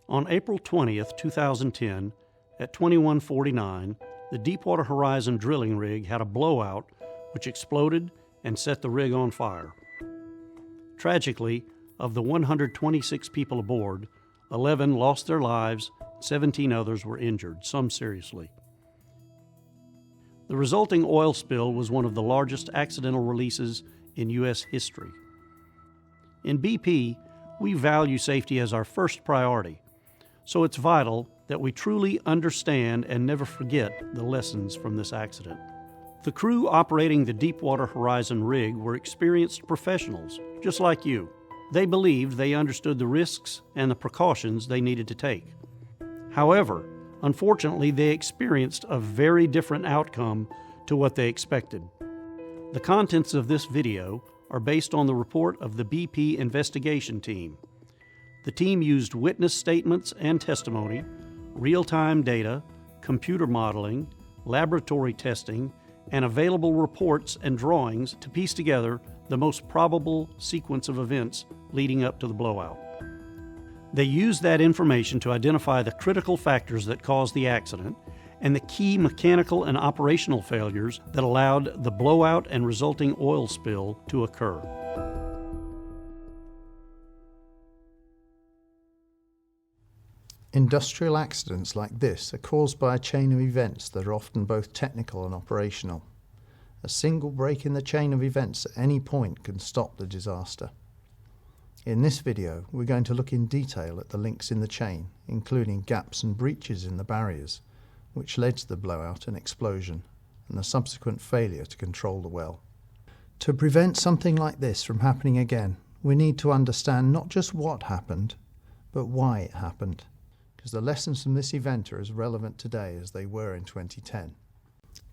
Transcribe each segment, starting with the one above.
On April 20th, 2010, at 21:49, the Deepwater Horizon drilling rig had a blowout which exploded and set the rig on fire. Tragically, of the 126 people aboard, 11 lost their lives, 17 others were injured, some seriously. The resulting oil spill was one of the largest accidental releases in U.S. history. In BP, we value safety as our first priority, so it's vital that we truly understand and never forget the lessons from this accident. The crew operating the Deepwater Horizon rig were experienced professionals, just like you. They believed they understood the risks and the precautions they needed to take. However, unfortunately, they experienced a very different outcome to what they expected. The contents of this video are based on the report of the BP investigation team. The team used witness statements and testimony, real-time data, computer modeling, laboratory testing, and available reports and drawings to piece together the most probable sequence of events leading up to the blowout. They used that information to identify the critical factors that caused the accident and the key mechanical and operational failures that allowed the blowout and resulting oil spill to occur. Industrial accidents like this are caused by a chain of events that are often both technical and operational. A single break in the chain of events at any point can stop the disaster. In this video, we're going to look in detail at the links in the chain, including gaps and breaches in the barriers, which led to the blowout and explosion, and the subsequent failure to control the well. To prevent something like this from happening again, we need to understand not just what happened, but why it happened, because the lessons from this event are as relevant today as they were in 2010.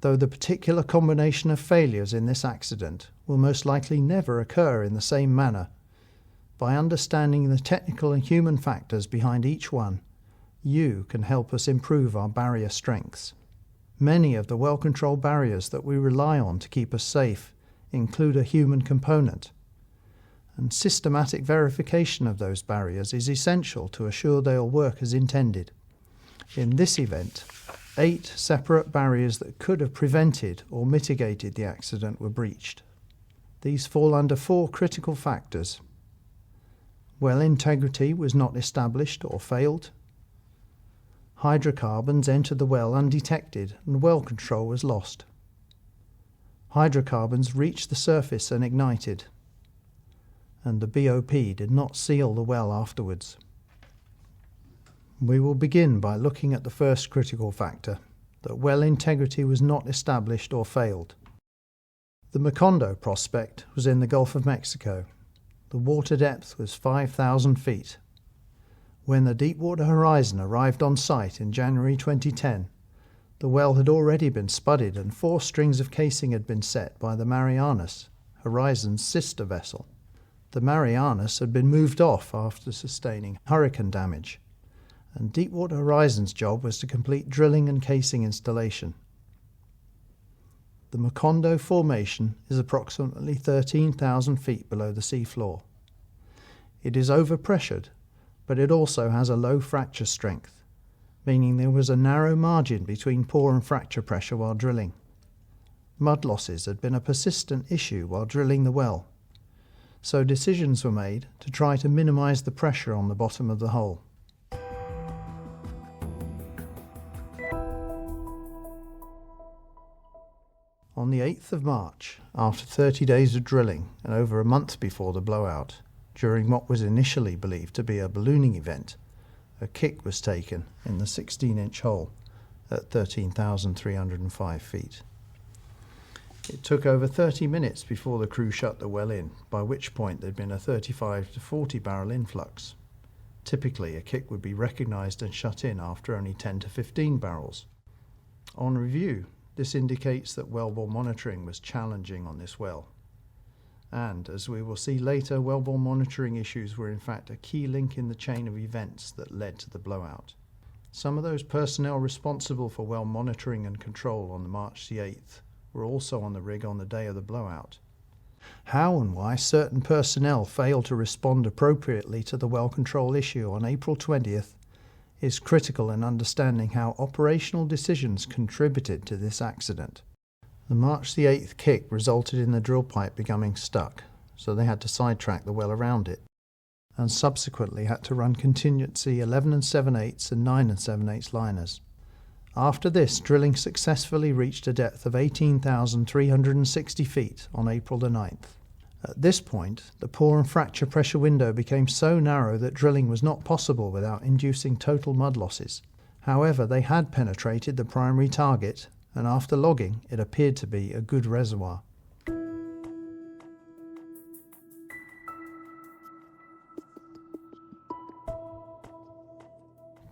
Though the particular combination of failures in this accident will most likely never occur in the same manner, by understanding the technical and human factors behind each one, you can help us improve our barrier strengths. Many of the well-controlled barriers that we rely on to keep us safe include a human component, and systematic verification of those barriers is essential to assure they'll work as intended. In this event, 8 separate barriers that could have prevented or mitigated the accident were breached. These fall under 4 critical factors. Well integrity was not established or failed. Hydrocarbons entered the well undetected and well control was lost. Hydrocarbons reached the surface and ignited. And the BOP did not seal the well afterwards. We will begin by looking at the first critical factor, that well integrity was not established or failed. The Macondo prospect was in the Gulf of Mexico. The water depth was 5,000 feet. When the Deepwater Horizon arrived on site in January 2010, the well had already been spudded and 4 strings of casing had been set by the Marianas, Horizon's sister vessel. The Marianas had been moved off after sustaining hurricane damage, and Deepwater Horizon's job was to complete drilling and casing installation. The Macondo formation is approximately 13,000 feet below the seafloor. It is overpressured, but it also has a low fracture strength, meaning there was a narrow margin between pore and fracture pressure while drilling. Mud losses had been a persistent issue while drilling the well, so decisions were made to try to minimize the pressure on the bottom of the hole. On the 8th of March, after 30 days of drilling and over a month before the blowout, during what was initially believed to be a ballooning event, a kick was taken in the 16-inch hole at 13,305 feet. It took over 30 minutes before the crew shut the well in, by which point there'd been a 35 to 40 barrel influx. Typically, a kick would be recognized and shut in after only 10 to 15 barrels. On review, this indicates that wellbore monitoring was challenging on this well. And, as we will see later, wellbore monitoring issues were in fact a key link in the chain of events that led to the blowout. Some of those personnel responsible for well monitoring and control on March the 8th were also on the rig on the day of the blowout. How and why certain personnel failed to respond appropriately to the well control issue on April 20th is critical in understanding how operational decisions contributed to this accident. The March the 8th kick resulted in the drill pipe becoming stuck, so they had to sidetrack the well around it, and subsequently had to run contingency 11 7/8 and 9 7/8 liners. After this, drilling successfully reached a depth of 18,360 feet on April the 9th. At this point, the pore and fracture pressure window became so narrow that drilling was not possible without inducing total mud losses. However, they had penetrated the primary target, and after logging, it appeared to be a good reservoir.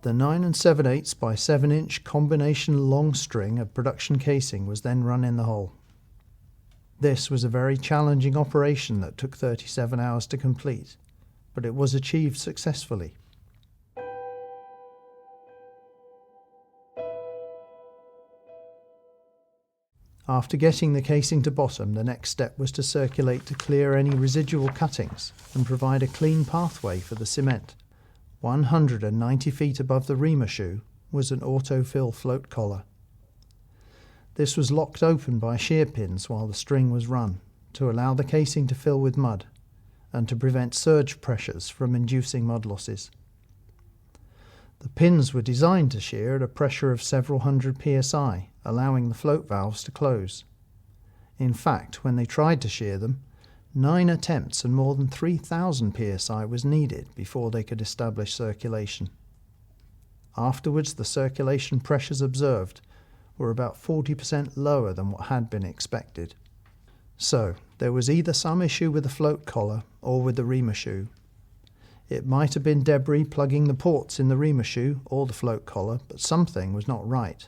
The 9 7/8 by 7-inch combination long string of production casing was then run in the hole. This was a very challenging operation that took 37 hours to complete, but it was achieved successfully. After getting the casing to bottom, the next step was to circulate to clear any residual cuttings and provide a clean pathway for the cement. 190 feet above the reamer shoe was an autofill float collar. This was locked open by shear pins while the string was run to allow the casing to fill with mud and to prevent surge pressures from inducing mud losses. The pins were designed to shear at a pressure of several hundred psi, allowing the float valves to close. In fact, when they tried to shear them, 9 attempts and more than 3,000 psi was needed before they could establish circulation. Afterwards, the circulation pressures observed were about 40% lower than what had been expected. So, there was either some issue with the float collar or with the reamer shoe. It might have been debris plugging the ports in the reamer shoe or the float collar, but something was not right.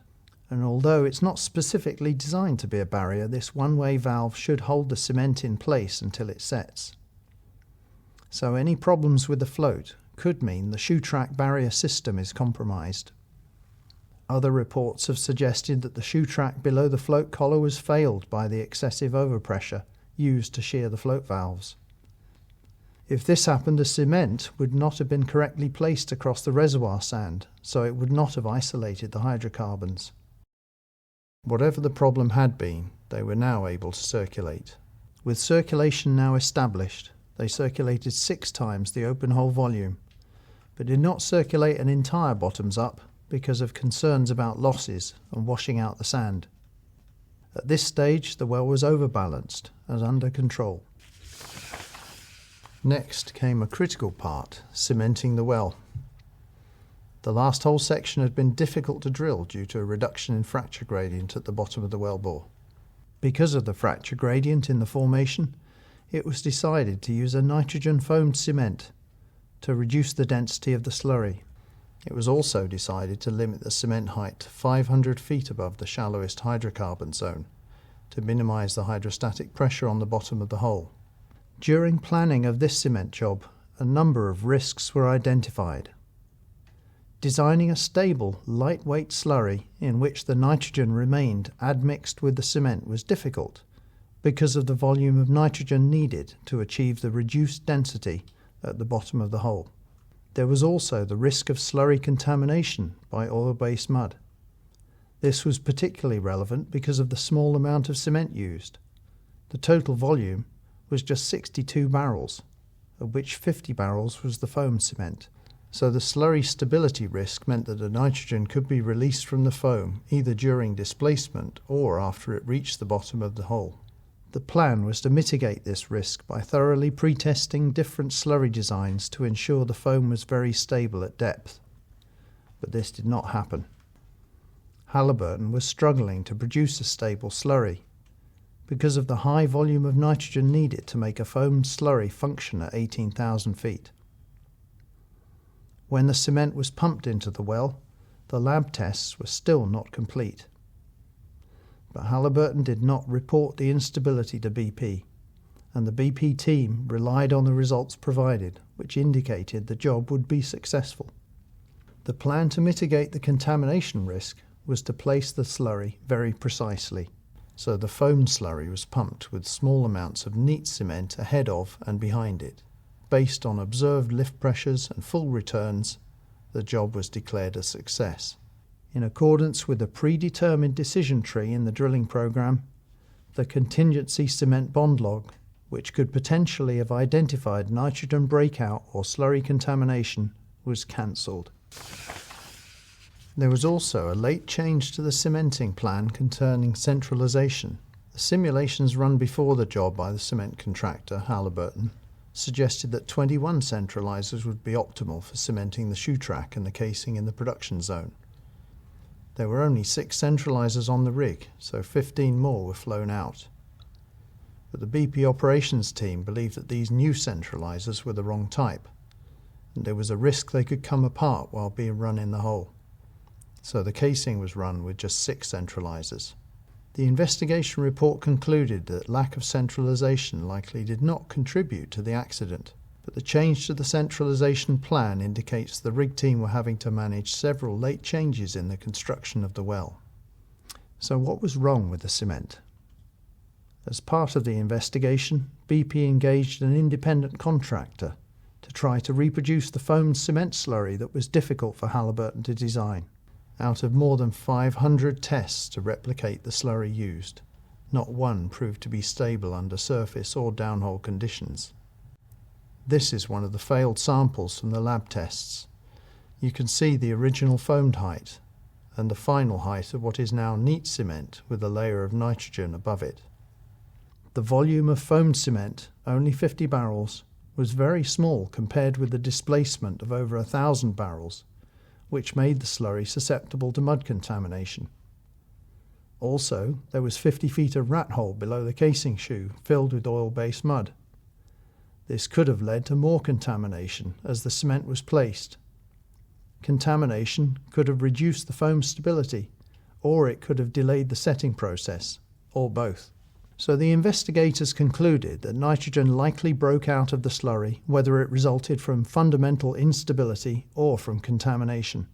And although it's not specifically designed to be a barrier, this one-way valve should hold the cement in place until it sets. So any problems with the float could mean the shoe track barrier system is compromised. Other reports have suggested that the shoe track below the float collar was failed by the excessive overpressure used to shear the float valves. If this happened, the cement would not have been correctly placed across the reservoir sand, so it would not have isolated the hydrocarbons. Whatever the problem had been, they were now able to circulate. With circulation now established, they circulated 6 times the open hole volume, but did not circulate an entire bottoms up because of concerns about losses and washing out the sand. At this stage, the well was overbalanced and under control. Next came a critical part, cementing the well. The last hole section had been difficult to drill due to a reduction in fracture gradient at the bottom of the wellbore. Because of the fracture gradient in the formation, it was decided to use a nitrogen foamed cement to reduce the density of the slurry. It was also decided to limit the cement height to 500 feet above the shallowest hydrocarbon zone to minimize the hydrostatic pressure on the bottom of the hole. During planning of this cement job, a number of risks were identified. Designing a stable, lightweight slurry in which the nitrogen remained admixed with the cement was difficult because of the volume of nitrogen needed to achieve the reduced density at the bottom of the hole. There was also the risk of slurry contamination by oil-based mud. This was particularly relevant because of the small amount of cement used. The total volume was just 62 barrels, of which 50 barrels was the foam cement. So the slurry stability risk meant that the nitrogen could be released from the foam either during displacement or after it reached the bottom of the hole. The plan was to mitigate this risk by thoroughly pre-testing different slurry designs to ensure the foam was very stable at depth. But this did not happen. Halliburton was struggling to produce a stable slurry because of the high volume of nitrogen needed to make a foamed slurry function at 18,000 feet. When the cement was pumped into the well, the lab tests were still not complete. But Halliburton did not report the instability to BP, and the BP team relied on the results provided, which indicated the job would be successful. The plan to mitigate the contamination risk was to place the slurry very precisely, so the foam slurry was pumped with small amounts of neat cement ahead of and behind it, based on observed lift pressures and full returns, the job was declared a success. In accordance with a predetermined decision tree in the drilling program, the contingency cement bond log, which could potentially have identified nitrogen breakout or slurry contamination, was cancelled. There was also a late change to the cementing plan concerning centralisation. The simulations run before the job by the cement contractor, Halliburton, suggested that 21 centralisers would be optimal for cementing the shoe track and the casing in the production zone. There were only 6 centralisers on the rig, so 15 more were flown out. But the BP operations team believed that these new centralisers were the wrong type, and there was a risk they could come apart while being run in the hole. So the casing was run with just 6 centralisers. The investigation report concluded that lack of centralisation likely did not contribute to the accident, but the change to the centralisation plan indicates the rig team were having to manage several late changes in the construction of the well. So what was wrong with the cement? As part of the investigation, BP engaged an independent contractor to try to reproduce the foamed cement slurry that was difficult for Halliburton to design. Out of more than 500 tests to replicate the slurry used, not one proved to be stable under surface or downhole conditions. This is one of the failed samples from the lab tests. You can see the original foamed height and the final height of what is now neat cement with a layer of nitrogen above it. The volume of foamed cement, only 50 barrels, was very small compared with the displacement of over 1,000 barrels, which made the slurry susceptible to mud contamination. Also, there was 50 feet of rat hole below the casing shoe filled with oil-based mud. This could have led to more contamination as the cement was placed. Contamination could have reduced the foam stability, or it could have delayed the setting process, or both. So the investigators concluded that nitrogen likely broke out of the slurry, whether it resulted from fundamental instability or from contamination.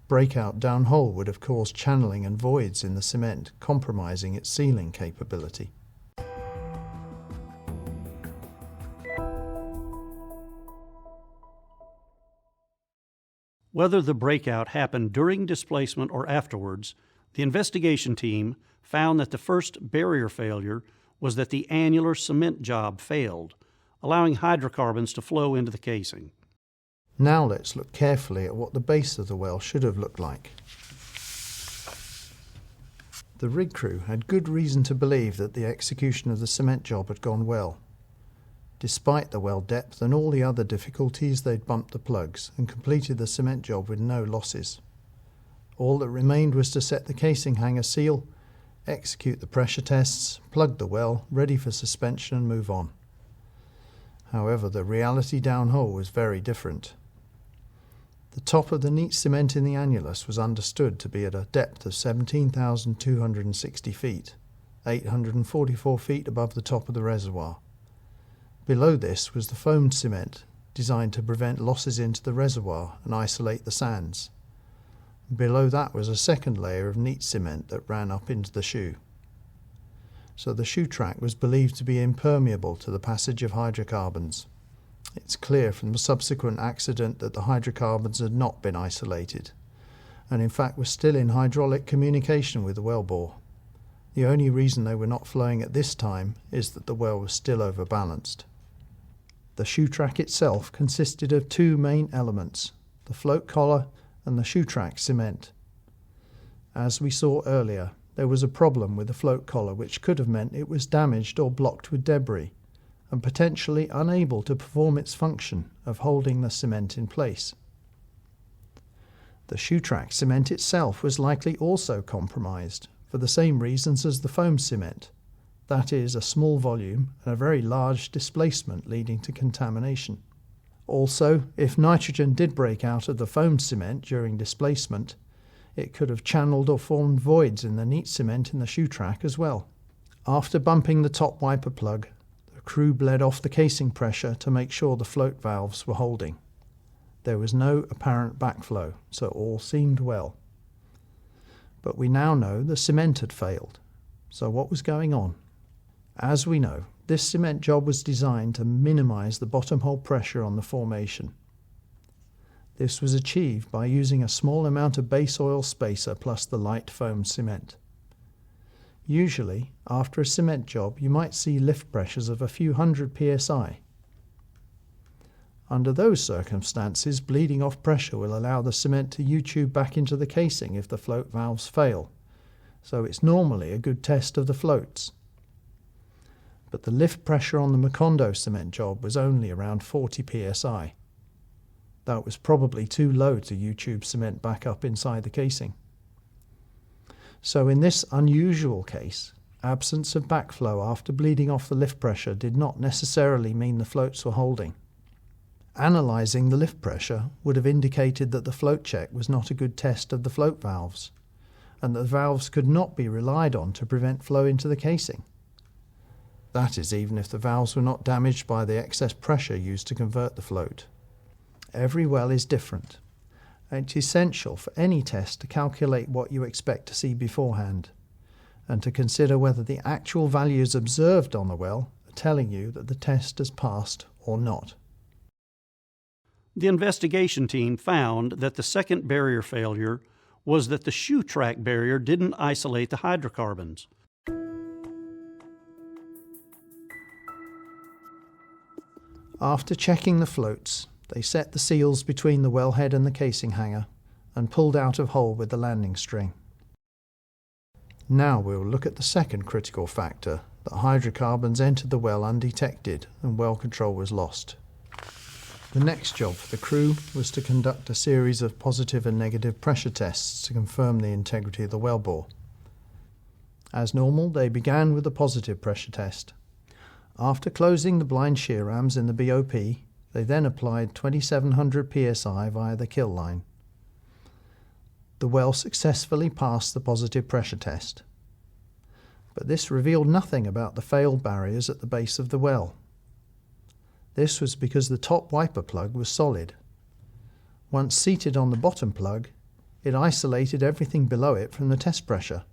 Breakout downhole would have caused channeling and voids in the cement, compromising its sealing capability. Whether the breakout happened during displacement or afterwards, the investigation team found that the first barrier failure was that the annular cement job failed, allowing hydrocarbons to flow into the casing. Now let's look carefully at what the base of the well should have looked like. The rig crew had good reason to believe that the execution of the cement job had gone well. Despite the well depth and all the other difficulties, they'd bumped the plugs and completed the cement job with no losses. All that remained was to set the casing hanger seal, execute the pressure tests, plug the well, ready for suspension and move on. However, the reality downhole was very different. The top of the neat cement in the annulus was understood to be at a depth of 17,260 feet, 844 feet above the top of the reservoir. Below this was the foamed cement, designed to prevent losses into the reservoir and isolate the sands. Below that was a second layer of neat cement that ran up into the shoe. So the shoe track was believed to be impermeable to the passage of hydrocarbons. It's clear from the subsequent accident that the hydrocarbons had not been isolated, and in fact were still in hydraulic communication with the wellbore. The only reason they were not flowing at this time is that the well was still overbalanced. The shoe track itself consisted of 2 main elements, the float collar and the shoe track cement. As we saw earlier, there was a problem with the float collar which could have meant it was damaged or blocked with debris and potentially unable to perform its function of holding the cement in place. The shoe track cement itself was likely also compromised for the same reasons as the foam cement, that is, a small volume and a very large displacement leading to contamination. Also, if nitrogen did break out of the foam cement during displacement, it could have channeled or formed voids in the neat cement in the shoe track as well. After bumping the top wiper plug, the crew bled off the casing pressure to make sure the float valves were holding. There was no apparent backflow, so all seemed well. But we now know the cement had failed. So what was going on? As we know, this cement job was designed to minimize the bottom hole pressure on the formation. This was achieved by using a small amount of base oil spacer plus the light foam cement. Usually, after a cement job, you might see lift pressures of a few hundred psi. Under those circumstances, bleeding off pressure will allow the cement to U-tube back into the casing if the float valves fail, so it's normally a good test of the floats. But the lift pressure on the Macondo cement job was only around 40 psi. That was probably too low to U-tube cement back up inside the casing. So in this unusual case, absence of backflow after bleeding off the lift pressure did not necessarily mean the floats were holding. Analysing the lift pressure would have indicated that the float check was not a good test of the float valves, and that the valves could not be relied on to prevent flow into the casing. That is, even if the valves were not damaged by the excess pressure used to convert the float. Every well is different, and it's essential for any test to calculate what you expect to see beforehand, and to consider whether the actual values observed on the well are telling you that the test has passed or not. The investigation team found that the second barrier failure was that the shoe track barrier didn't isolate the hydrocarbons. After checking the floats, they set the seals between the wellhead and the casing hanger and pulled out of hole with the landing string. Now we'll look at the second critical factor, that hydrocarbons entered the well undetected and well control was lost. The next job for the crew was to conduct a series of positive and negative pressure tests to confirm the integrity of the wellbore. As normal, they began with the positive pressure test. After closing the blind shear rams in the BOP, they then applied 2700 psi via the kill line. The well successfully passed the positive pressure test. But this revealed nothing about the failed barriers at the base of the well. This was because the top wiper plug was solid. Once seated on the bottom plug, it isolated everything below it from the test pressure.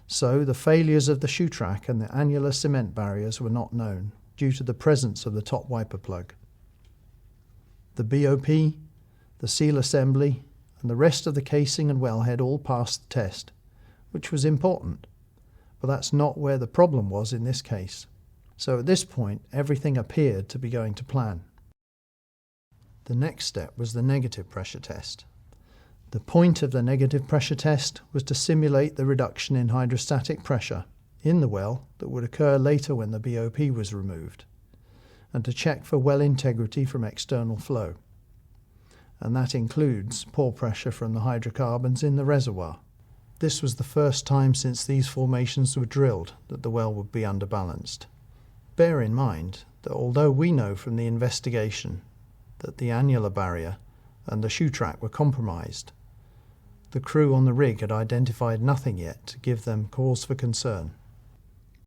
So the failures of the shoe track and the annular cement barriers were not known due to the presence of the top wiper plug. The BOP, the seal assembly, and the rest of the casing and wellhead all passed the test, which was important, but that's not where the problem was in this case. So at this point, everything appeared to be going to plan. The next step was the negative pressure test. The point of the negative pressure test was to simulate the reduction in hydrostatic pressure in the well that would occur later when the BOP was removed, and to check for well integrity from external flow. And that includes pore pressure from the hydrocarbons in the reservoir. This was the first time since these formations were drilled that the well would be underbalanced. Bear in mind that although we know from the investigation that the annular barrier and the shoe track were compromised, the crew on the rig had identified nothing yet to give them cause for concern.